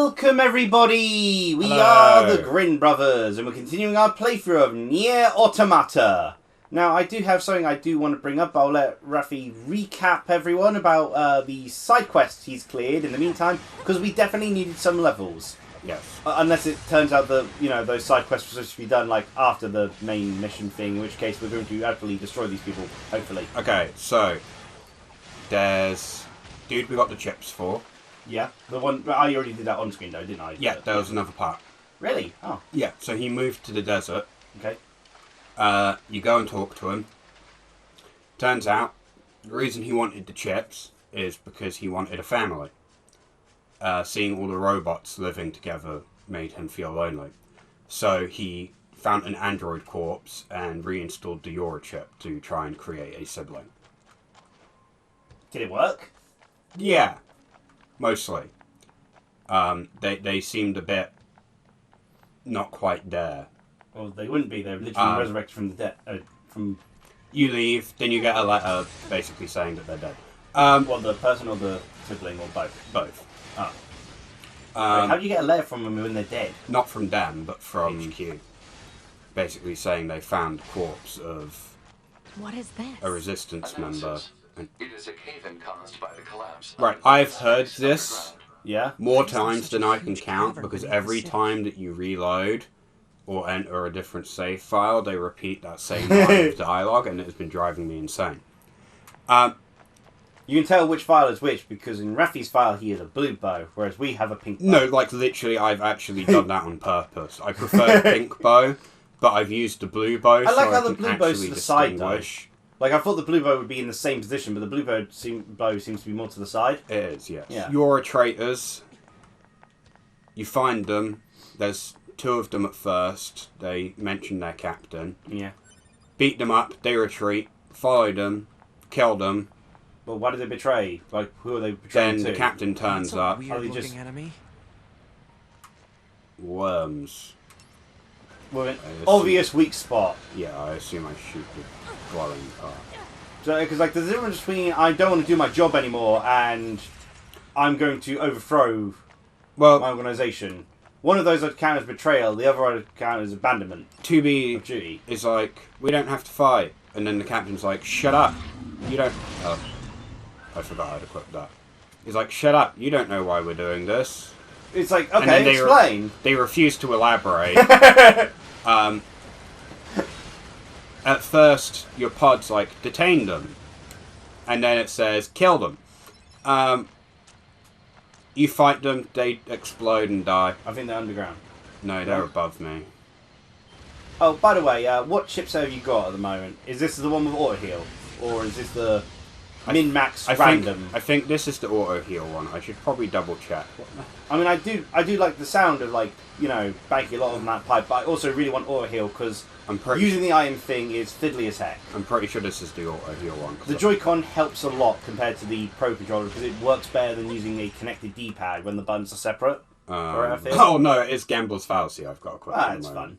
Welcome everybody! We Hello. are the Grin brothers and we're continuing our playthrough of Nier Automata. Now I do have something I do want to bring up. I'll let Rafi recap everyone about the side quests he's cleared in the meantime, because we definitely needed some levels. Yes. Unless it turns out that, you know, those side quests were supposed to be done like after the main mission thing, in which case we're going to utterly destroy these people, hopefully. Okay, so there's dude we got the chips for. Yeah, the one I already did that on screen though, didn't I? Yeah, there was another part. Really? Oh. Yeah, so he moved to the desert. Okay. You go and talk to him. Turns out, the reason he wanted the chips is because he wanted a family. Seeing all the robots living together made him feel lonely. So he found an android corpse and reinstalled the YoRHa chip to try and create a sibling. Did it work? Yeah, mostly. They seemed a bit not quite there. Well, they wouldn't be. They're literally resurrected from the dead. You leave, then you get a letter basically saying that they're dead. Well, the person or the sibling or both? Both. Oh. Wait, how do you get a letter from them when they're dead? Not from them, but from HQ. Basically saying they found the corpse of what is this? a resistance member. It is a cave-in caused by the collapse. Right, I've heard this Yeah? more times than I can count, because every time that you reload or enter a different save file, they repeat that same line of dialogue, and it has been driving me insane. You can tell which file is which, because in Rafi's file he has a blue bow, whereas we have a pink bow. No, like literally I've actually done that on purpose. I prefer pink bow, but I've used the blue bow I like so how I the can blue bow's actually to the side, though. distinguish. Like, I thought the blue bow would be in the same position, but the blue bow seems to be more to the side. It is, yes. Yeah. YoRHa traitors. You find them. There's two of them at first. They mention their captain. Yeah. Beat them up. They retreat. Follow them. Kill them. Well, why did they betray? Like, who are they betraying Then to? the captain turns up. Weird-looking enemy. Worms. Well, an I obvious weak spot. Yeah, I assume I shoot the glowing part. So, because, like, there's a difference between I don't want to do my job anymore and I'm going to overthrow Well, my organisation. One of those would count as betrayal, the other would count as abandonment to be of duty. is like, we don't have to fight. And then the captain's like, shut up. You don't... Oh, I forgot I'd equipped that. He's like, shut up. You don't know why we're doing this. It's like, And then okay, they explain. They refuse to elaborate. At first, your pod's like, detain them. And then it says, kill them. You fight them, they explode and die. I think they're underground. No, they're above me. Oh, by the way, what chips have you got at the moment? Is this the one with auto heal, or is this the min-max random? I think this is the auto heal one. I should probably double check. I mean, I do like the sound of, like, you know, banking a lot on that pipe, but I also really want auto heal because using the item thing is fiddly as heck. I'm pretty sure this is the auto heal one. The Joy-Con helps a lot compared to the Pro Controller because it works better than using a connected D-pad when the buttons are separate. Oh no, it's Gambler's Fallacy. I've got equipped. Ah, it's fun.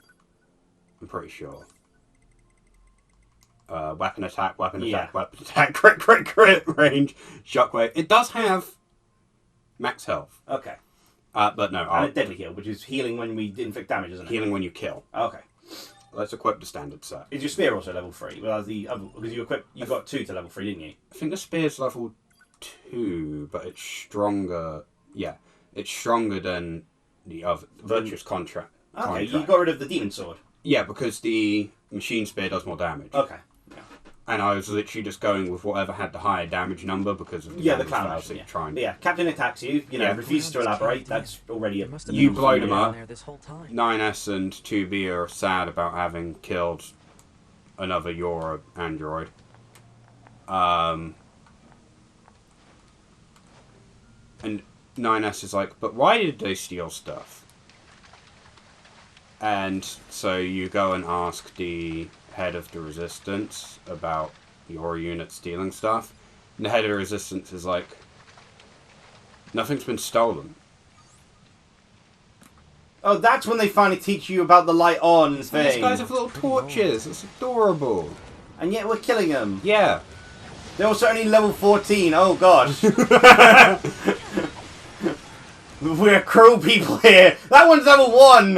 I'm pretty sure. Weapon attack, weapon attack, crit, range, shockwave. It does have max health. Okay. But no. And a deadly heal, which is healing when we inflict damage, isn't it? Healing when you kill. Okay. Let's equip the standard set. Is your spear also level 3? Well, because you got 2 to level 3, didn't you? I think the spear's level 2, but it's stronger. Yeah, it's stronger than the other Virtuous Contract. Okay, you got rid of the demon sword. Yeah, because the machine spear does more damage. Okay. Yeah. And I was literally just going with whatever had the higher damage number because of the clown mission, yeah. trying. But yeah, Captain attacks you, refuses to elaborate, that's already a... You blow them up. 9S and 2B are sad about having killed another YoRHa android. And 9S is like, but why did they steal stuff? And so you go and ask the head of the Resistance about your unit stealing stuff. And the head of the Resistance is like, nothing's been stolen. Oh, that's when they finally teach you about the light on thing. These guys have little torches. It's adorable. And yet we're killing them. Yeah. They're also only level 14. Oh, God. We're cruel people here. That one's level 1.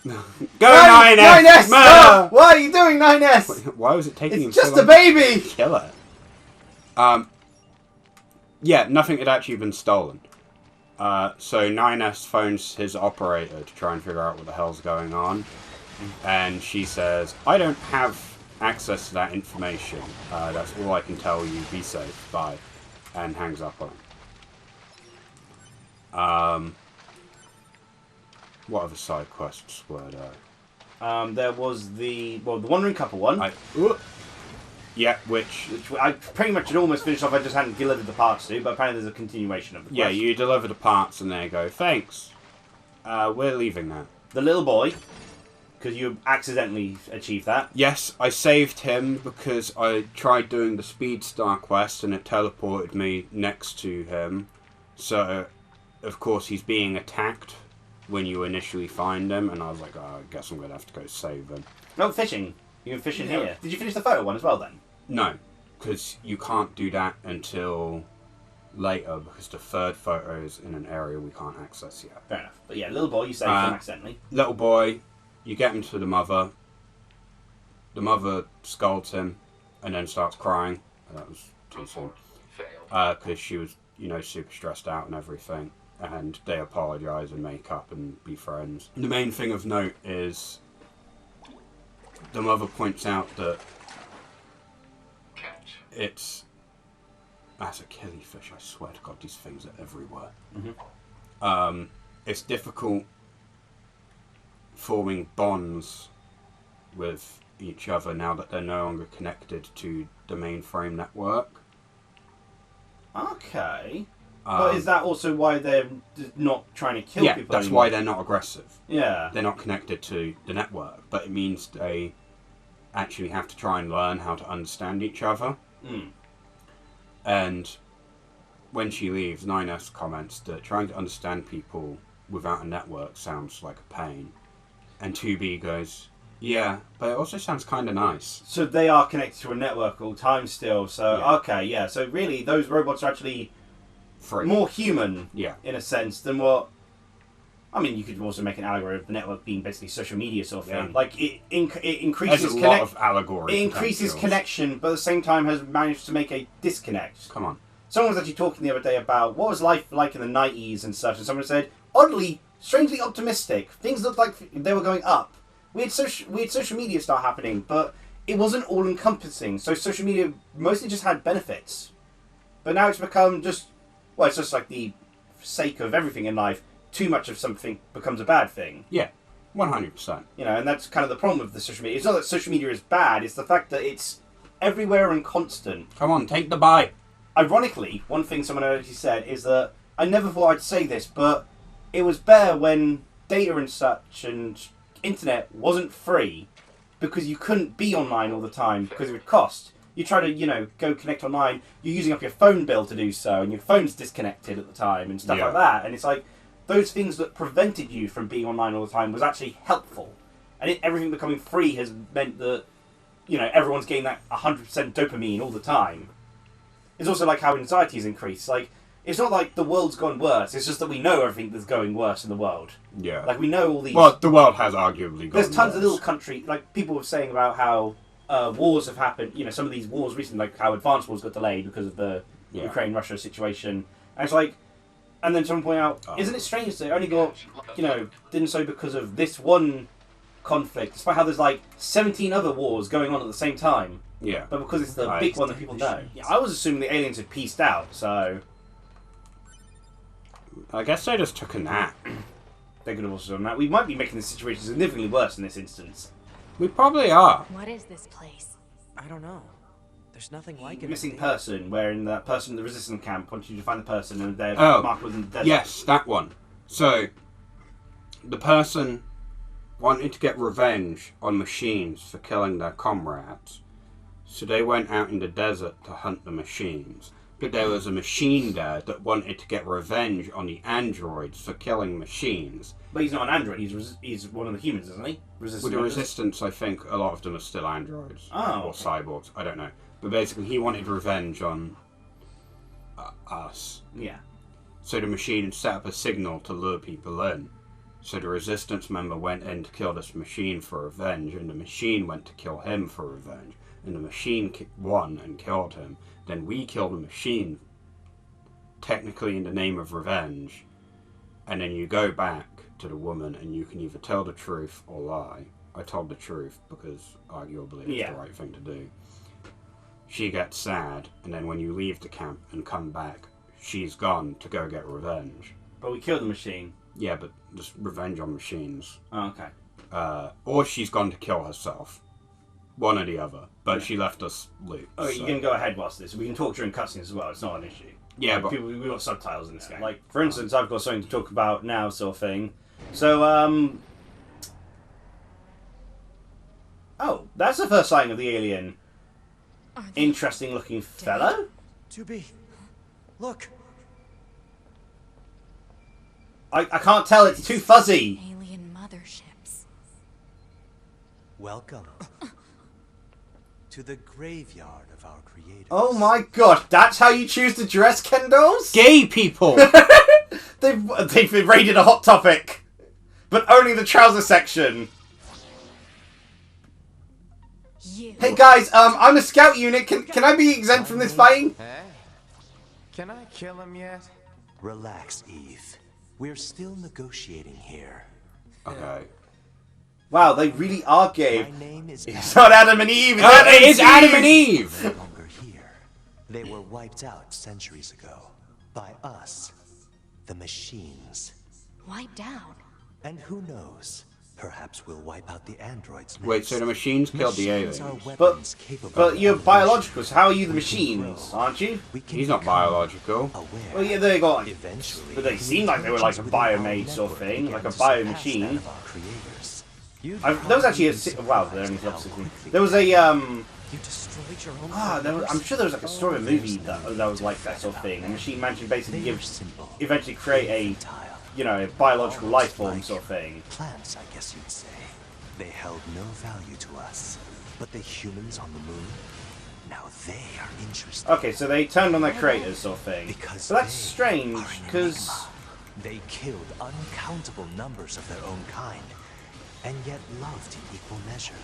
Go 9S! 9S! Murder! No! Why are you doing 9S? Why was it taking him It's so just long a baby! to kill it? Yeah, nothing had actually been stolen. So 9S phones his operator to try and figure out what the hell's going on. And she says, I don't have access to that information. That's all I can tell you. Be safe. Bye. And hangs up on him. What other side quests were there? There was the Wandering Couple one. Yeah, which I pretty much had almost finished off. I just hadn't delivered the parts to, but apparently there's a continuation of the quest. yeah, you deliver the parts and they go, thanks. We're leaving now. The little boy, because you accidentally achieved that. Yes, I saved him because I tried doing the Speed Star quest and it teleported me next to him. So, of course, he's being attacked when you initially find him, and I was like, oh, I guess I'm going to have to go save him. No, fishing. You can fish in here. Did you finish the photo one as well then? No, because you can't do that until later, because the third photo is in an area we can't access yet. Fair enough. But yeah, little boy, you saved him accidentally. Little boy, you get him to the mother. The mother scolds him and then starts crying. That was too soon. Because she was, super stressed out and everything. And they apologise and make up and be friends. The main thing of note is the mother points out that that's a killifish, I swear to God, these things are everywhere. Mm-hmm. It's difficult forming bonds with each other now that they're no longer connected to the mainframe network. Okay. But is that also why they're not trying to kill people that's anymore? why they're not aggressive. Yeah. They're not connected to the network, but it means they actually have to try and learn how to understand each other. Mm. And when she leaves, 9S comments that trying to understand people without a network sounds like a pain. And 2B goes, yeah, but it also sounds kind of nice. So they are connected to a network all the time still. So, Yeah. okay, yeah. So really, those robots are actually Free. more human, Yeah. in a sense, than what... I mean, you could also make an allegory of the network being basically social media sort of thing. Yeah. Like, it increases... There's a lot of allegory. It increases potentials. connection, but at the same time has managed to make a disconnect. Come on. Someone was actually talking the other day about what was life like in the 90s and such, and someone said, oddly, strangely optimistic. Things looked like they were going up. We had social media start happening, but it wasn't all-encompassing, so social media mostly just had benefits. But now it's become just... Well, it's just like the sake of everything in life. Too much of something becomes a bad thing. Yeah, 100%. And that's kind of the problem with the social media. It's not that social media is bad, it's the fact that it's everywhere and constant. Come on, take the bite. Ironically, one thing someone already said is that, I never thought I'd say this, but it was better when data and such and internet wasn't free, because you couldn't be online all the time because it would cost. You try to, go connect online, you're using up your phone bill to do so, and your phone's disconnected at the time, and stuff like that. And it's like, those things that prevented you from being online all the time was actually helpful. And everything becoming free has meant that, everyone's getting that 100% dopamine all the time. It's also like how anxiety has increased. Like, it's not like the world's gone worse, it's just that we know everything that's going worse in the world. Yeah. Like, we know all these... Well, the world has arguably gone There's tons worse. of little country... Like, people were saying about how wars have happened. Some of these wars recently, like how advanced wars got delayed because of the Ukraine-Russia situation. And it's like... And then someone pointed out, isn't it strange that it only got, didn't so because of this one conflict, despite how there's like 17 other wars going on at the same time. Yeah. But because it's the big one that people know. Yeah, I was assuming the aliens had pieced out, so... I guess they just took a nap. They could have also done that. We might be making the situation significantly worse in this instance. We probably are. What is this place? I don't know. There's nothing like it. Missing person, wherein that person in the resistance camp wants you to find the person and they're Oh, marked within the desert. Yes, that one. So, the person wanted to get revenge on machines for killing their comrades. So they went out in the desert to hunt the machines. But there was a machine there that wanted to get revenge on the androids for killing machines. But he's not an android, he's one of the humans, isn't he? With the Resistance, I think a lot of them are still androids. Oh, or cyborgs, I don't know. But basically, he wanted revenge on us. Yeah. So the machine had set up a signal to lure people in. So the resistance member went in to kill this machine for revenge, and the machine went to kill him for revenge. And the machine won and killed him. Then we killed the machine, technically in the name of revenge. And then you go back to the woman and you can either tell the truth or lie. I told the truth because arguably it's the right thing to do. She gets sad, and then when you leave the camp and come back, she's gone to go get revenge. But we killed the machine. Yeah, but just revenge on machines. Oh, okay. Or she's gone to kill herself. One or the other. But she left us loot. Oh, you can go ahead whilst this. We can talk during cutscenes as well. It's not an issue. Yeah, like, but... we've got subtitles in this game. Like, for instance, I've got something to talk about now, sort of thing. So, oh, that's the first sighting of the alien. Interesting looking fellow? 2B. Look. I can't tell, it's too fuzzy. Alien motherships. Welcome to the graveyard of our creators. Oh my gosh, that's how you choose to dress, Ken dolls? Gay people! They've raided a hot topic. But only the trouser section. You. Hey guys, I'm a scout unit. Can I be exempt from this fighting? Hey, can I kill him yet? Relax, Eve. We're still negotiating here. Okay. Wow, they really are gay. My name is It's not Adam and Eve. It is Adam and Eve! no longer here. They were wiped out centuries ago. By us. The machines. Wiped out. And who knows? Perhaps we'll wipe out the androids next. Wait, so the machines killed the Machines aliens? are weapons capable But of you're evolution. biological, so how are you the machines, aren't you? We can He's not become biological. aware. Well, yeah, they got. Eventually, But they seem like they were like a biomade sort of thing, like a bio-machine. There was actually a. Wow, they're only level 16. There was a. You destroyed your own. I'm sure there was like a story, a movie that was like that sort of thing. A machine managed to basically eventually create a biological life form sort of thing. Plants, I guess you'd say. They held no value to us. But the humans on the moon, now they are interested. Okay, so they turned on their creators sort of thing. Because But that's they strange, are an because... enigma. They killed uncountable numbers of their own kind, and yet loved in equal measure.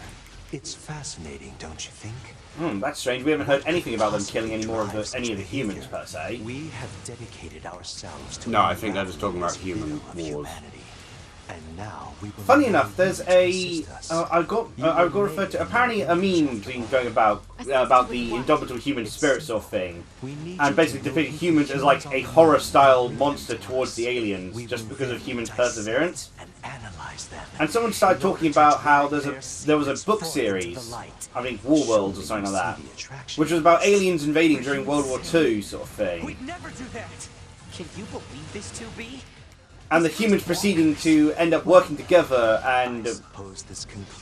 It's fascinating, don't you think? That's strange. We haven't heard anything about them killing any more of any of the humans, per se. We have dedicated ourselves to No, I think they're just talking about unraveling human this riddle of wars. humanity. And now we will Funny need enough, there's you to a... assist us. I got referred to... Apparently a meme being going about the indomitable human spirit sort of thing. We need And you basically to know depicting the humans as like a humans on the horror-style moon. monster towards the aliens, We just will because of then human dissect perseverance. and analyze them. And someone started talking about how there was a book series, I think War Worlds or something like that, which was about aliens invading during World War II sort of thing. We'd never do that. Can you believe this, 2B? And the humans proceeding to end up working together and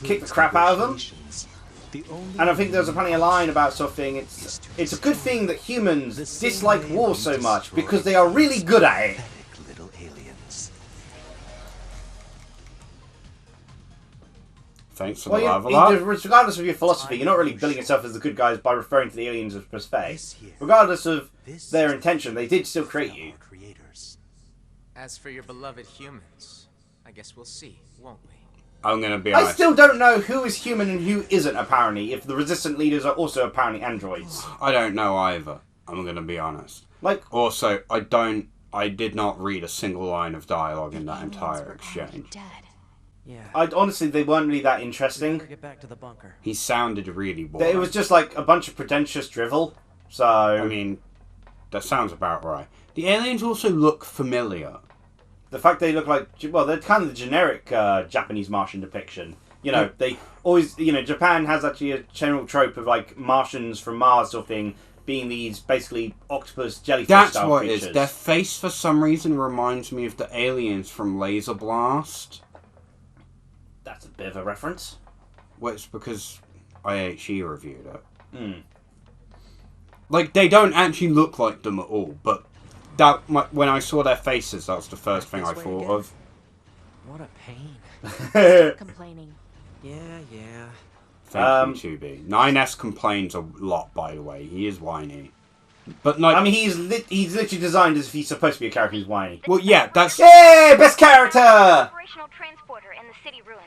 kick the crap out of them. And I think there's apparently a line about sort of thing, it's a good thing that humans dislike war so much because they are really good at it. Little aliens. Thanks for Well, the level up. regardless of your philosophy, you're not really billing yourself as the good guys by referring to the aliens as prosthetic. Regardless of their intention, they did still create you. Creators. As for your beloved humans, I guess we'll see, won't we? I'm gonna be I honest. still don't know who is human and who isn't, apparently, if the resistant leaders are also apparently androids. I don't know either. I'm gonna be honest. Like, Also, I did not read a single line of dialogue in that entire exchange. Dead. Yeah. honestly, they weren't really that Better interesting. get back to the bunker. He sounded really boring. It was just like a bunch of pretentious drivel. So, I mean, that sounds about right. The aliens also look familiar. the fact they look like, well, they're kind of the generic Japanese Martian depiction. You know, they always, Japan has actually a general trope of like Martians from Mars sort of thing being these basically octopus jellyfish That's style what creatures. it is. Their face, for some reason, reminds me of the aliens from Laser Blast. That's a bit of a reference. Well, it's because IHE reviewed it. Hmm. Like, they don't actually look like them at all, but when I saw their faces, that was the first thing I thought of. What a pain. Complaining. Yeah. Thank you, 2B. 9S complains a lot, by the way. He is whiny. But like, I mean, he's literally designed as if he's supposed to be a character who's whiny. well, yeah, that's Yay! Best character! Operational transporter in the city ruins.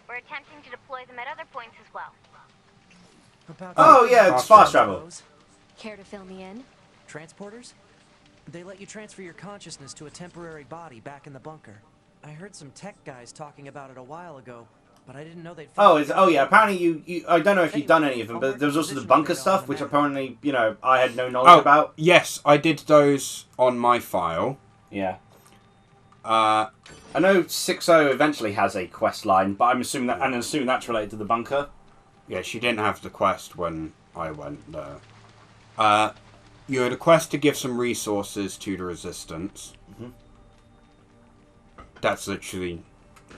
We're attempting to deploy them at other points as well. About Oh, the- yeah, it's fast travel. Care to fill me in? Transporters? They let you transfer your consciousness to a temporary body back in the bunker. I heard some tech guys talking about it a while ago, but I didn't know they'd... Oh, yeah, apparently you I don't know if you've done any of them, but there was also the bunker stuff, which apparently, you know, I had no knowledge about. Yes, I did those on my file. Yeah. I know 6.0 eventually has a quest line, but I'm assuming that's related to the bunker. Yeah, she didn't have the quest when I went there. You had a quest to give some resources to the Resistance. Mm-hmm. That's literally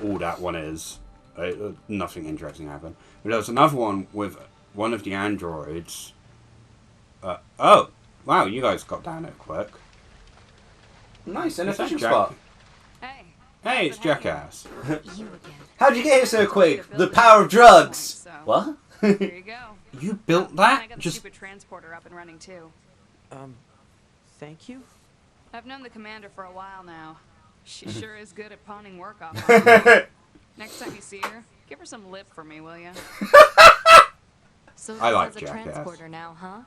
all that one is. Nothing interesting happened. But there was another one with one of the androids. Oh! Wow, you guys got down there quick. Nice, an Is that official Jack? spot. Hey. Hey, it's Jackass. You again. How'd you get here so quick? The power of drugs! What? Here you go. You built I that? got the Just stupid transporter up and running too. Thank you? I've known the commander for a while now. She Mm-hmm. sure is good at pawning work off. Next time you see her, give her some lip for me, will ya? So I like this is a Jackass. transporter now, huh?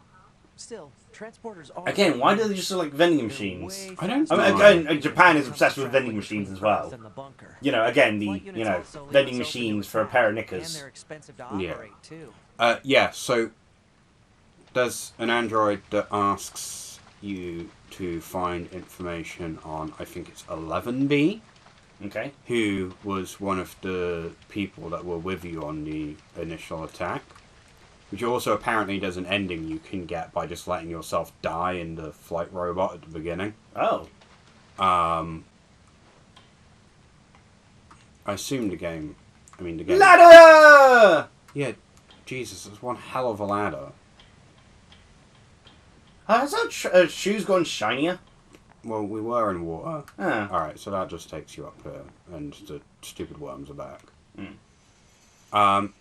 Still, transporters are... Again, why do they just like vending They're machines? way I don't faster know. Again, Japan is obsessed with vending machines as well. than the bunker. You know, again, the, Flight you units know, also leave vending us open to machines for a pair of attack, knickers. And they're expensive to Yeah. operate, too. yeah, so there's an android that asks you to find information on, I think it's 11B, Okay. who was one of the people that were with you on the initial attack. Which also apparently there's an ending you can get by just letting yourself die in the flight robot at the beginning. Oh. I assume the game... Ladder! Yeah, Jesus, it's one hell of a ladder. Has that shoes gone shinier? Well, we were in water. Ah. Alright, so that just takes you up here, and the stupid worms are back. Mm.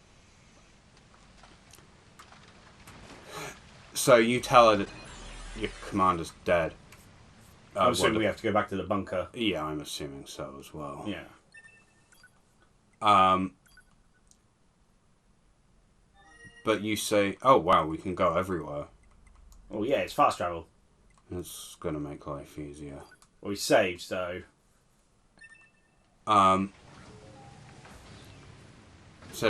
So you tell her that your commander's dead. I'm assuming well, we have to go back to the bunker. Yeah, I'm assuming so as well. Yeah. But you say, oh wow, we can go everywhere. Well, yeah, it's fast travel. It's gonna make life easier. Well, we saved, so... So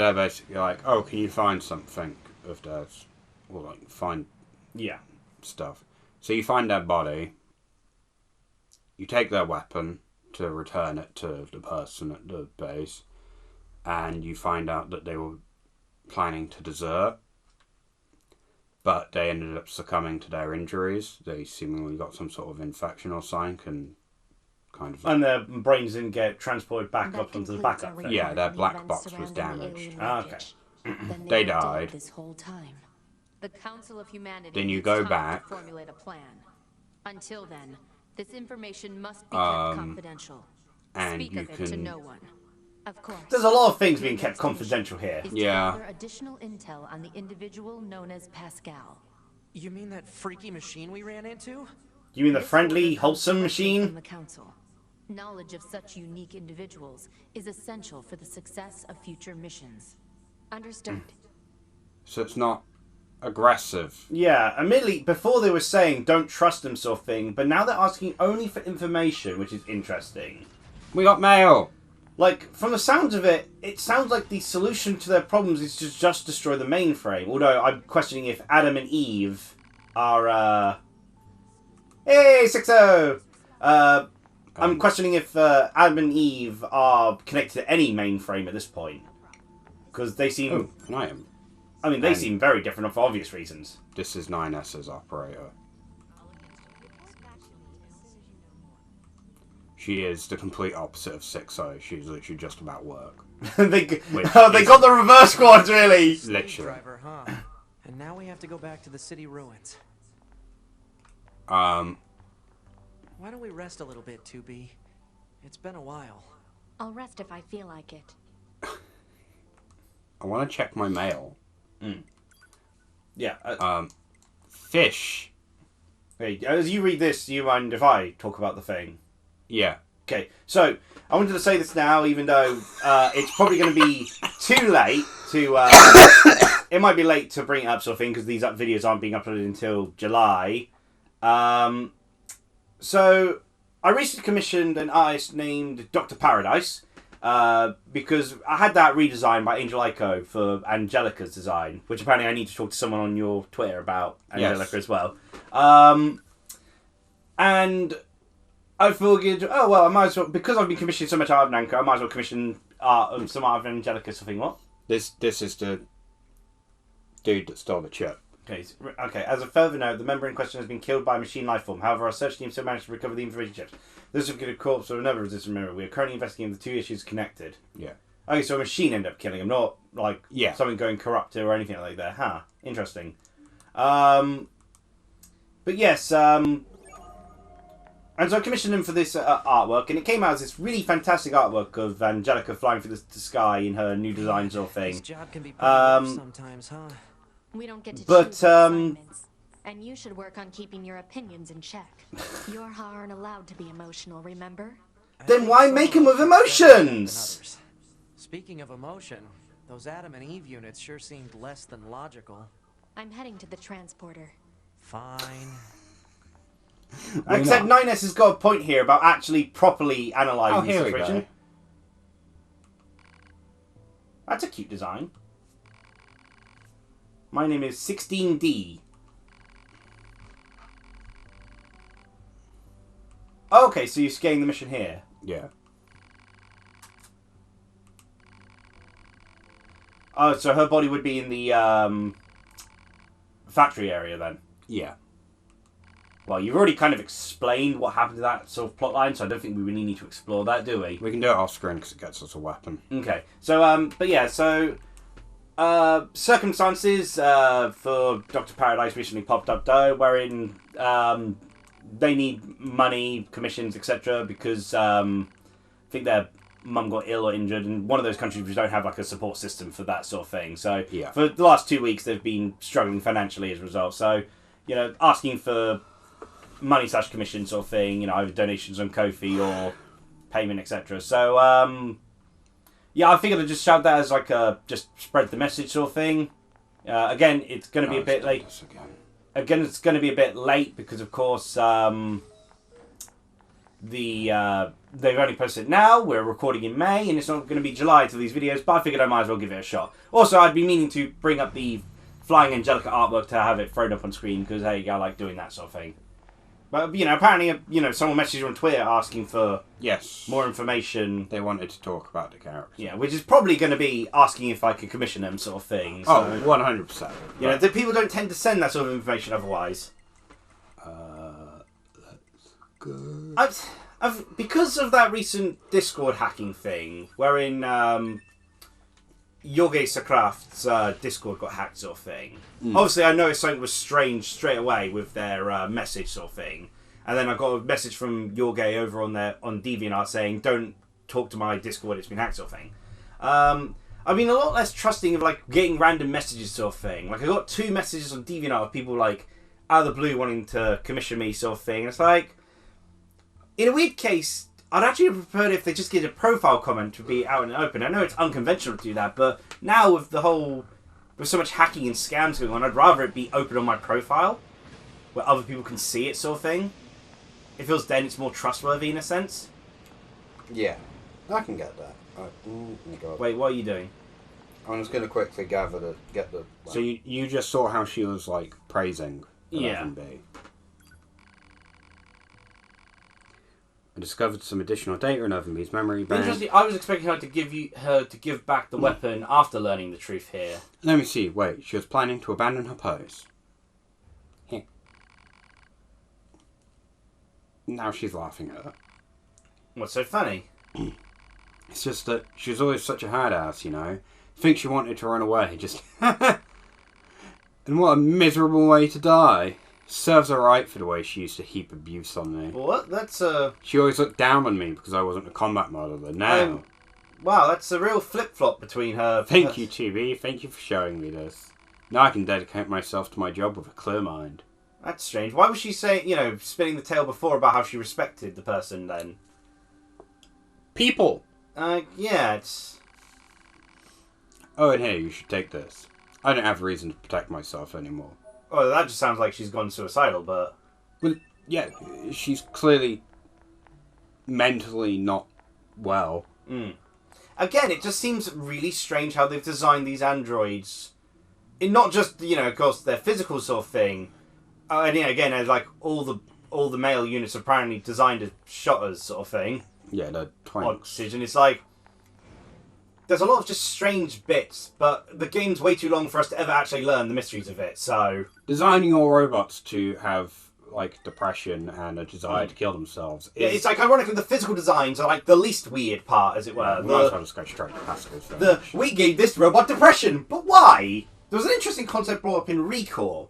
they're basically like, oh, can you find something of theirs? Or like, find Yeah. stuff. So you find their body. You take their weapon to return it to the person at the base. And you find out that they were planning to desert. But they ended up succumbing to their injuries. They seemingly got some sort of infection or something and kind of... And their brains didn't get transported back That up onto the concludes backup our thing. Yeah, their recap of black the box events was surrounding the damaged. alien Ah, wreckage. okay. Then They were dead died. this whole time. The Council of Humanity Then you needs go time to back. formulate a plan. Until then, this information must be kept confidential. and Speak you of it to can- no one. Of course. There's a lot of things Your being kept next confidential mission here. is to Yeah. gather additional intel on the individual known as Pascal. You mean that freaky machine we ran into? You mean the This friendly, order comes wholesome directly machine? From the Council. Knowledge of such unique individuals is essential for the success of future missions. Understood. So it's not aggressive. Yeah, admittedly, before they were saying don't trust them sort of thing, but now they're asking only for information, which is interesting. We got mail! Like, from the sounds of it, it sounds like the solution to their problems is to just destroy the mainframe. Although I'm questioning if Adam and Eve are, Hey, 6-0! I'm questioning if Adam and Eve are connected to any mainframe at this point. Because they seem... Oh, an item. I mean, they and- seem very different for obvious reasons. This is 9S's operator. She is the complete opposite of 6-0. She's literally just about work. they Which they is- got the reverse squad, really! Literally. Driver, huh? And now we have to go back to the city ruins. Why don't we rest a little bit, 2B? It's been a while. I'll rest if I feel like it. I want to check my mail. Yeah. Fish Okay, as you read this, do you mind if I talk about the thing? Yeah. Okay, so I wanted to say this now, even though it's probably going to be too late to... it might be late to bring it up, sort of thing, because these videos aren't being uploaded until July. So, I recently commissioned an artist named Dr. Paradise, because I had that redesigned by Angel Ico for Angelica's design, which apparently I need to talk to someone on your Twitter about Angelica as well. And I figured, oh well, I might as well, because I've been commissioning so much art of Nanka, I might as well commission some art of Angelica, something. What? This is the dude that stole the chip. Okay. As a further note, the member in question has been killed by a machine life form. However, our search team still managed to recover the information chips. This is a corpse or another resistant member. We are currently investigating the two issues connected. Yeah. Okay, so a machine ended up killing him, not like something going corrupt or anything like that. Huh. Interesting. But yes, and so I commissioned him for this artwork, and it came out as this really fantastic artwork of Angelica flying through the sky in her new design sort of thing. This job can be pretty rough sometimes, huh? We don't get to but, choose assignments, and you should work on keeping your opinions in check. YoRHa aren't allowed to be emotional, remember? Then why make him with emotions? Speaking of emotion, those Adam and Eve units sure seemed less than logical. I'm heading to the transporter. Fine. Except 9S has got a point here about actually properly analysing the situation. We go. That's a cute design. My name is 16D. Okay, so you're scaling the mission here. Yeah. Oh, so her body would be in the factory area then? Yeah. Well, you've already kind of explained what happened to that sort of plotline, so I don't think we really need to explore that, do we? We can do it off screen because it gets us a weapon. Okay. So, but yeah, so... circumstances for Dr. Paradise recently popped up, though, wherein they need money, commissions, etc., because I think their mum got ill or injured, and one of those countries don't have like a support system for that sort of thing. So for the last 2 weeks, they've been struggling financially as a result. So, you know, asking for money / commission sort of thing, you know, either donations on Ko-fi or payment, etc. So, yeah, I figured I'd just shout that as like a just spread the message sort of thing. Again, it's going to be a bit late. Again, it's going to be a bit late because, of course, they've only posted it now. We're recording in May, and it's not going to be July to these videos. But I figured I might as well give it a shot. Also, I'd be meaning to bring up the Flying Angelica artwork to have it thrown up on screen because hey, I like doing that sort of thing. But you know, apparently, you know, someone messaged on Twitter asking for more information. They wanted to talk about the characters. Yeah, which is probably going to be asking if I could commission them, sort of thing. So, oh, 100%. You know, the people don't tend to send that sort of information otherwise. Let's go. I've because of that recent Discord hacking thing, wherein YoRHa Sakraft's Discord got hacked, sort of thing. Obviously, I noticed something was strange straight away with their message, sort of thing. And then I got a message from YoRHa over on DeviantArt saying, "Don't talk to my Discord; it's been hacked," sort of thing. I've been a lot less trusting of like getting random messages, sort of thing. Like I got 2 messages on DeviantArt of people like out of the blue wanting to commission me, sort of thing. And it's like, in a weird case, I'd actually have preferred if they just get a profile comment to be out and open. I know it's unconventional to do that, but now with with so much hacking and scams going on, I'd rather it be open on my profile, where other people can see it, sort of thing. It feels then it's more trustworthy in a sense. Yeah, I can get that. Wait, what are you doing? I'm just going to quickly get the... So you just saw how she was, like, praising 11B. I discovered some additional data in 11B's memory bank. Interesting. I was expecting her to give back the weapon after learning the truth here. Let me see. Wait, she was planning to abandon her pose. Here. Now she's laughing at her. What's so funny? It's just that she was always such a hard ass, you know. I think she wanted to run away, just... And what a miserable way to die. Serves her right for the way she used to heap abuse on me. What? That's She always looked down on me because I wasn't a combat modeler. Now... wow, that's a real flip-flop between her... Thank you, TV. Thank you for showing me this. Now I can dedicate myself to my job with a clear mind. That's strange. Why was she saying, spinning the tale before about how she respected the person then? People! Yeah, it's... Oh, and here, you should take this. I don't have a reason to protect myself anymore. Oh, that just sounds like she's gone suicidal, but... Well, yeah, she's clearly mentally not well. Again, it just seems really strange how they've designed these androids. In not just, of course, their physical sort of thing. And again, as like all the male units are apparently designed as shotters sort of thing. Yeah, they're twinks. Oxygen. It's like... There's a lot of just strange bits, but the game's way too long for us to ever actually learn the mysteries of it, so... Designing all robots to have, like, depression and a desire to kill themselves is... Yeah, it's like, ironically, the physical designs are like the least weird part, as it were. We might as well just go straight to Pascal's. We gave this robot depression, but why? There was an interesting concept brought up in Recore,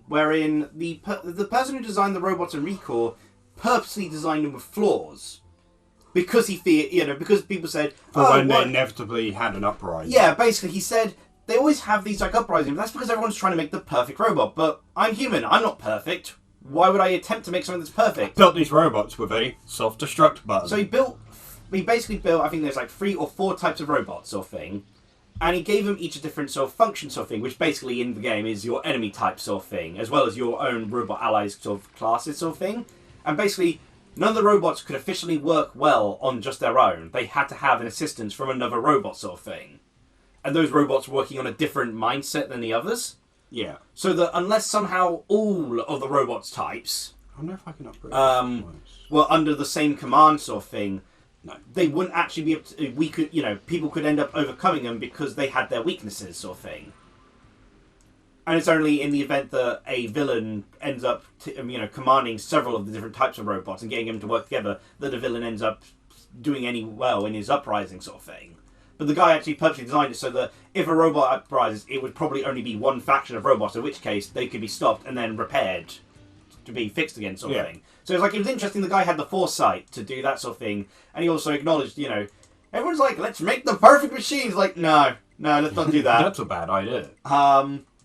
wherein the person who designed the robots in Recore purposely designed them with flaws. Because he feared, because people said... when they inevitably had an uprising. Yeah, basically, he said, they always have these, like, uprisings, but that's because everyone's trying to make the perfect robot. But I'm human, I'm not perfect. Why would I attempt to make something that's perfect? Built these robots with a self-destruct button. So he basically built, I think there's like 3 or 4 types of robots sort of thing. And he gave them each a different sort of function sort of thing, which basically in the game is your enemy type sort of thing, as well as your own robot allies sort of classes sort of thing. And basically... None of the robots could officially work well on just their own. They had to have an assistance from another robot sort of thing. And those robots were working on a different mindset than the others. Yeah. So that unless somehow all of the robots types... I wonder if I can upgrade were under the same command sort of thing, no, they wouldn't actually be able to... people could end up overcoming them because they had their weaknesses sort of thing. And it's only in the event that a villain ends up, commanding several of the different types of robots and getting them to work together, that a villain ends up doing any well in his uprising sort of thing. But the guy actually purposely designed it so that if a robot uprises, it would probably only be one faction of robots, in which case they could be stopped and then repaired to be fixed again sort of thing. So it was interesting the guy had the foresight to do that sort of thing, and he also acknowledged, everyone's like, let's make the perfect machines. Like, no, let's not do that. That's a bad idea.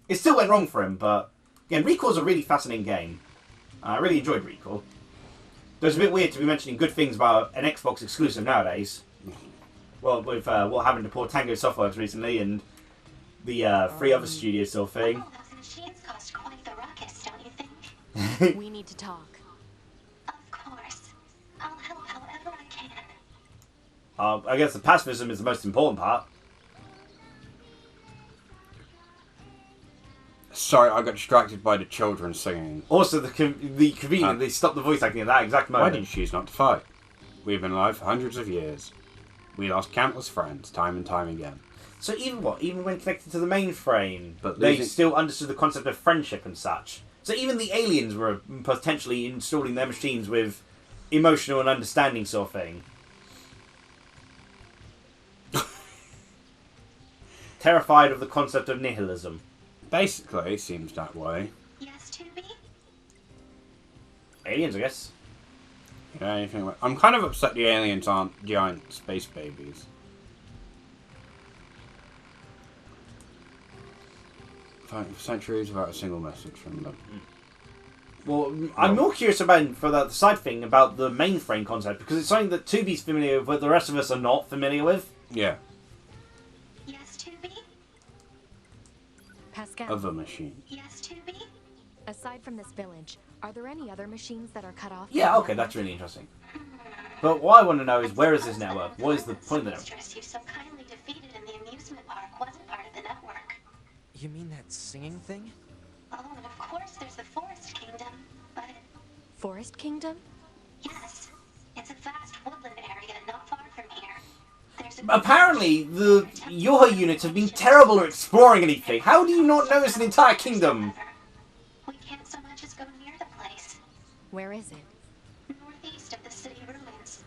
It still went wrong for him, but again, Recore's a really fascinating game. I really enjoyed Recore. Though it's a bit weird to be mentioning good things about an Xbox exclusive nowadays. Well, with what happened to poor Tango Softworks recently and the 3 other studios sort of thing. Well, those machines cost quite the ruckus, don't you think? We need to talk. Of course. I'll help however I can. I guess the pacifism is the most important part. Sorry, I got distracted by the children singing. Also, the convenient, they stopped the voice acting at that exact moment. Why did you choose not to fight? We've been alive for hundreds of years. We lost countless friends, time and time again. So even when connected to the mainframe, But they losing... still understood the concept of friendship and such. So even the aliens were potentially installing their machines with emotional and understanding sort of thing. Terrified of the concept of nihilism. Basically, it seems that way. Yes, Tubi? Aliens, I guess. Yeah, anything like... I'm kind of upset the aliens aren't giant space babies. Fighting for centuries without a single message from them. Well, I'm more curious about for the side thing about the mainframe concept because it's something that Tubi's familiar with, but the rest of us are not familiar with. Yeah. Yes, Tubi? Pascal, Other machines. Yes, Tubi? aside from this village, are there any other machines that are cut off? Yeah, okay, that's really interesting. But what I want to know is, where is this network? What is the point of the network? Mistress you so kindly defeated in the amusement park wasn't part of the network. You mean that singing thing? Oh, and of course there's the Forest Kingdom, but Forest Kingdom? yes, it's a vast woodland area not far from here. There's a Apparently, the YoRHa units have been terrible at exploring anything. How do you not notice an entire kingdom? We can't so much as go near the place. Where is it? Northeast of the city ruins.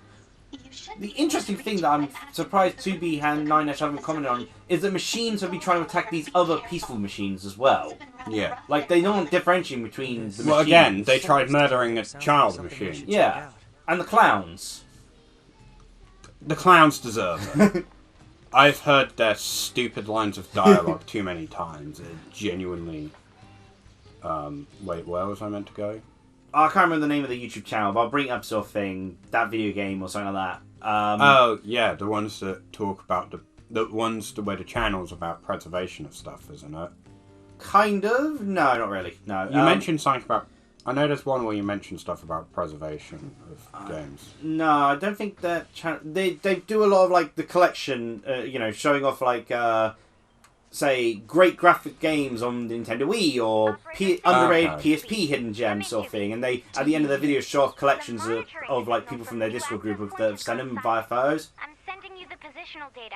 You should The be interesting able to thing reach that I'm it by passing surprised through 2B and 9 haven't commented on is that machines have been trying to attack these other peaceful machines as well. Yeah. Like, they don't differentiate between the machines. Well, again, they tried murdering a child machine. Yeah, and the clowns. The clowns deserve it. I've heard their stupid lines of dialogue too many times. It genuinely Wait, where was I meant to go? I can't remember the name of the YouTube channel, but I'll bring it up sort of thing. That video game or something like that. Oh, yeah, the ones that talk about the ones where the channel's about preservation of stuff, isn't it? Kind of? No, not really. No. You mentioned something about... I know there's one where you mentioned stuff about preservation of games. No, I don't think that channel... They do a lot of, like, the collection, showing off, like, say, great graphic games on Nintendo Wii or underrated PSP hidden gems sort of thing. And they, at the end of their videos, show off collections of like, people from their Discord group that have sent them via photos. I'm sending you the positional data.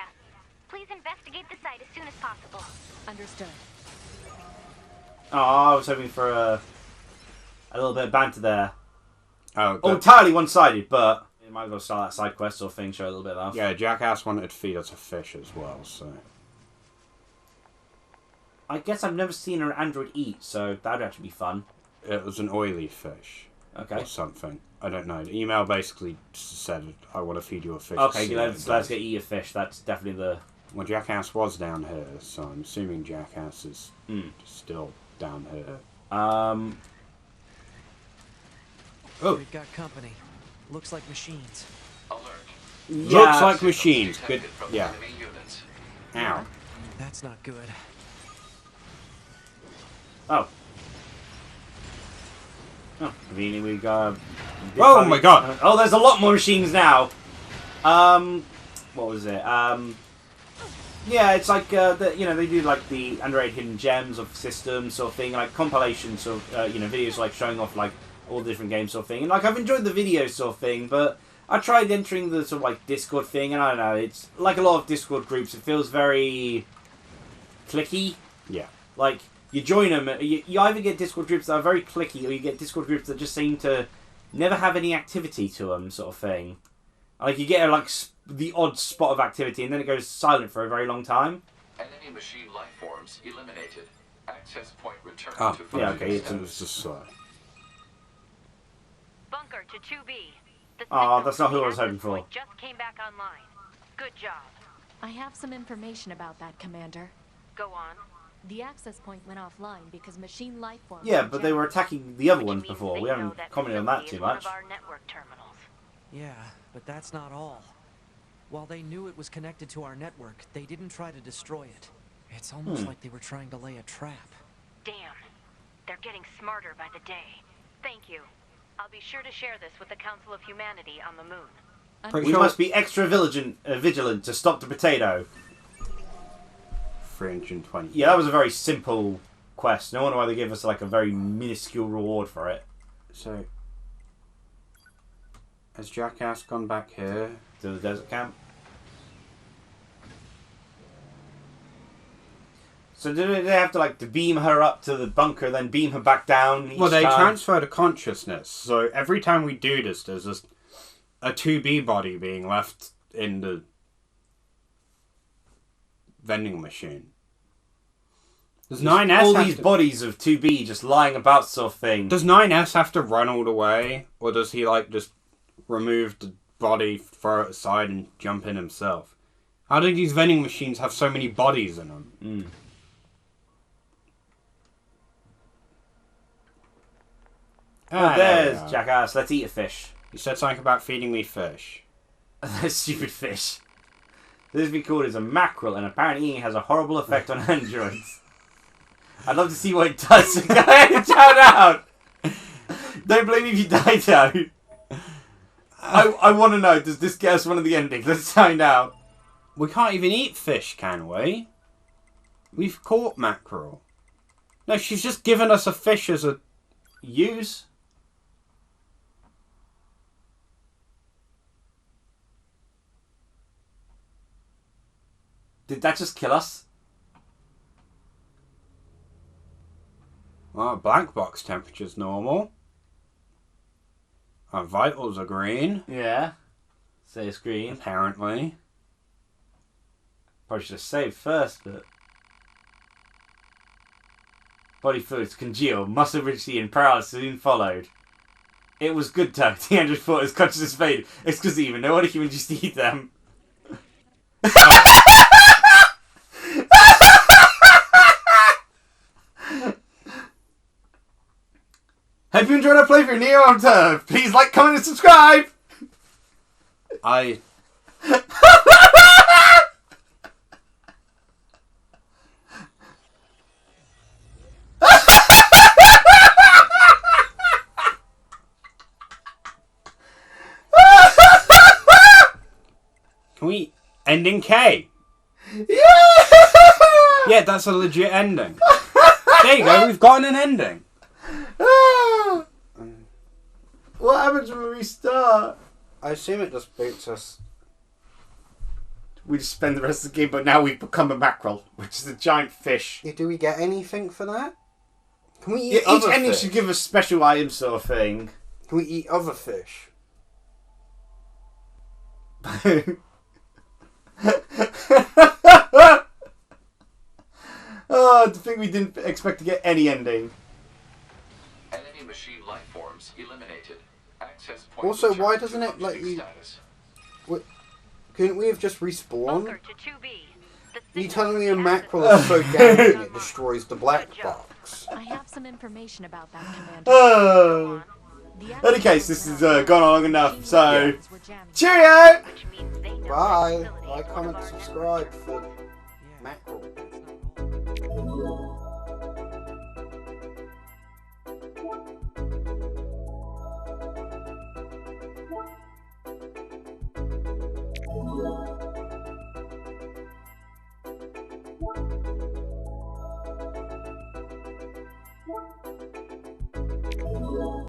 Please investigate the site as soon as possible. Understood. Oh, I was hoping for a little bit of banter there. Oh, entirely one-sided, but you might as well start that side quest or thing, show a little bit of that. Yeah, Jackass wanted to feed us a fish as well, so... I guess I've never seen an android eat, so that'd actually be fun. It was an oily fish. Okay. Or something. I don't know. The email basically said, I want to feed you a fish. Okay, let's get eat a fish. That's definitely the... Well, Jackass was down here, so I'm assuming Jackass is still down here. Oh. We've got company. Looks like machines. Alert. Yeah. Looks like machines. Good. Yeah. Ow. That's not good. Oh. Oh, conveniently we got... Oh my god! Oh, there's a lot more machines now! What was it? Yeah, it's like, they do like the underrated hidden gems of systems sort of thing, like compilations of, videos like showing off like all the different games sort of thing. And like, I've enjoyed the videos sort of thing, but I tried entering the sort of like Discord thing, and I don't know, it's like a lot of Discord groups, it feels very clicky. Yeah. Like, you join them, you either get Discord groups that are very clicky, or you get Discord groups that just seem to never have any activity to them, sort of thing. Like, you get, like, the odd spot of activity, and then it goes silent for a very long time. Enemy machine life forms eliminated. Access point returned Oh, to yeah, functioning okay, It status. was just slow. Bunker to 2B. The Aw, that's not signal who I was from the hoping access for. point just came back online. Good job. I have some information about that, Commander. Go on. The access point went offline because machine life forms... Yeah, but they were attacking the other Which ones means before. they We know haven't that commented on that facility too is one much. of our network terminals. Yeah, but that's not all. While they knew it was connected to our network, they didn't try to destroy it. It's almost like they were trying to lay a trap. Damn. They're getting smarter by the day. Thank you. I'll be sure to share this with the Council of Humanity on the moon. We must be extra vigilant to stop the potato. 320. Yeah, that was a very simple quest. No wonder why they gave us like a very minuscule reward for it. So, has Jackass gone back here? To the desert camp. So do they have to like to beam her up to the bunker, then beam her back down? Each Well, they time? transfer the consciousness. So every time we do this, there's just a 2B body being left in the vending machine. Does 9S all have these to- bodies of 2B just lying about sort of thing. Does 9S have to run all the way, or does he like just remove the body, throw it aside, and jump in himself? How do these vending machines have so many bodies in them? Oh, there's there we are. Jackass. Let's eat a fish. You said something about feeding me fish. Stupid fish. This has been called as a mackerel, and apparently eating has a horrible effect on androids. I'd love to see what it does. Go ahead and shout out. Don't blame me if you die out. I want to know, does this get us one of the endings? Let's find out. We can't even eat fish, can we? We've caught mackerel. No, she's just given us a fish as a... Use? Did that just kill us? Well, black box temperature's normal. Our vitals are green, Yeah. Say it's green. apparently. Probably should have saved first, but... Body fluids congealed, muscle rigidity and paralysis soon followed. It was good though. The android thought his consciousness faded. It's because even no other human used to eat them. Hope you enjoyed our playthrough of Nier Automata. Please like, comment, and subscribe. I... Can we end in K? Yeah! Yeah, that's a legit ending. There you go, we've gotten an ending. What happens when we restart? I assume it just boots us. We just spend the rest of the game, but now we've become a mackerel, which is a giant fish. Yeah, do we get anything for that? Can we eat Yeah, each other ending fish? should give us special items sort of thing. Can we eat other fish? Oh, I think we didn't expect to get any ending. Enemy machine life forms eliminated. Access point Also, why returned doesn't to it let functioning you... status. Couldn't we have just respawned? Bunker to 2B. The You signal telling me from a the mackerel asset is so system damaging it online. destroys the black Good job. box? I have some information about that, Commander. Oh. The In any case, this has gone on long enough, so... Machines were jammed. Cheerio! Which means they know Bye. their facilities Like, were comment, vulnerable. subscribe for Yeah, mackerel. that's not all.